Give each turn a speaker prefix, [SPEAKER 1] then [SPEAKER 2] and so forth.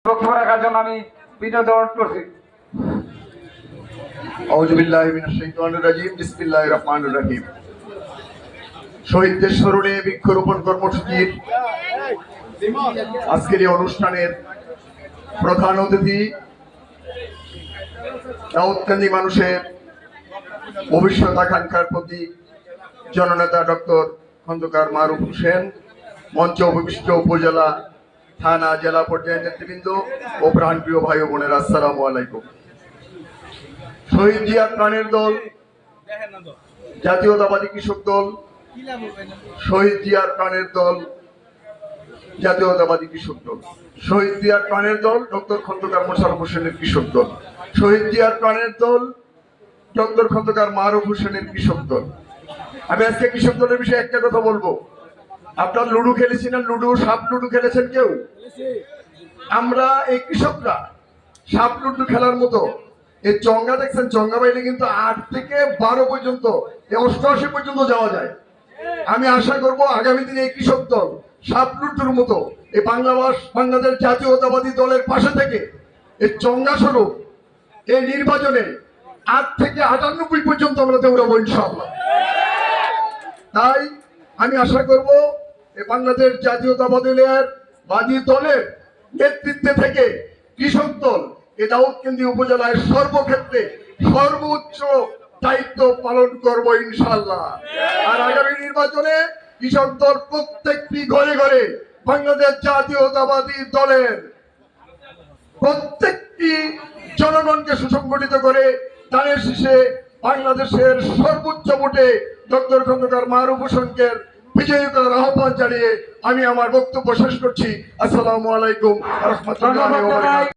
[SPEAKER 1] বক্তব্য রাখার জন্য আমি বিনোদ করছি।
[SPEAKER 2] আউযু বিল্লাহি মিনাশ শাইতানির রাজিম। বিসমিল্লাহির রহমানির রহিম। শহীদদের স্মরণে বৃক্ষরোপণ কর্মসূচির আজকের এই অনুষ্ঠানের প্রধান অতিথি দাউদকান্দি মানুষের ভবিষ্যৎ আকাঙ্ক্ষার প্রতীক জননেতা ডক্টর খন্দকার মারুফ হোসেন, মঞ্চ উপবিষ্ট উপজেলা, থানা, জেলা পর্যায়ের নেতৃবৃন্দ ও প্রাণপ্রিয় ভাই ও বোনেরা, আসসালামু আলাইকুম। শহীদ জিয়ার প্রাণের দল জাতীয়তাবাদী কৃষক দল, শহীদ জিয়ার প্রাণের দল জাতীয়তাবাদী কৃষক দল, শহীদ জিয়ার প্রাণের দল ডক্টর খন্দকার মোশাররফ হোসেনের কৃষক দল, শহীদ জিয়ার প্রাণের দল ডক্টর খন্দকার মারুফ হোসেনের কৃষক দল। আমি আজকে কৃষক দলের বিষয়ে একটা কথা বলবো। আপনার লুডু খেলেছি না? লুডু, সাপ লুডু খেলেছেন কেউ? আমরা এই কৃষকরা সাপ লুডু খেলার মতো এই চঙ্গা দেখছেন, চঙ্গা বাইলে কিন্তু 8 থেকে 12 পর্যন্ত, 88 পর্যন্ত যাওয়া যায়। আমি আশা করব আগামী দিনে এই কৃষক দল সাপ লুডুর মতো এই বাংলাদেশ জাতীয়তাবাদী দলের পাশে থেকে এই চঙ্গা স্বরূপ এই নির্বাচনে 8 থেকে 98 পর্যন্ত আমরা দৌড়াবো ইনশাআল্লাহ। তাই আমি আশা করব এই বাংলাদেশ জাতীয়তাবাদী দলের নেতৃত্বে থেকে কৃষক দল এই দাউদকান্দি উপজেলায় সর্বক্ষেত্রে সর্বোচ্চ দায়িত্ব পালন করব ইনশাআল্লাহ। আর আগামী নির্বাচনে কৃষক দল প্রত্যেকটি ঘরে ঘরে বাংলাদেশ জাতীয়তাবাদী দলের প্রত্যেকটি জনগণকে সুসংগঠিত করে ধানের শীষে বাংলাদেশের সর্বোচ্চ ভোটে ডক্টর খন্দকার মারুফ হোসেনকে বিজয়ী করার আহ্বান জানিয়ে আমি আমার বক্তব্য শেষ করছি। আসসালামু আলাইকুম ওয়া রাহমাতুল্লাহি ওয়া বারাকাতুহু।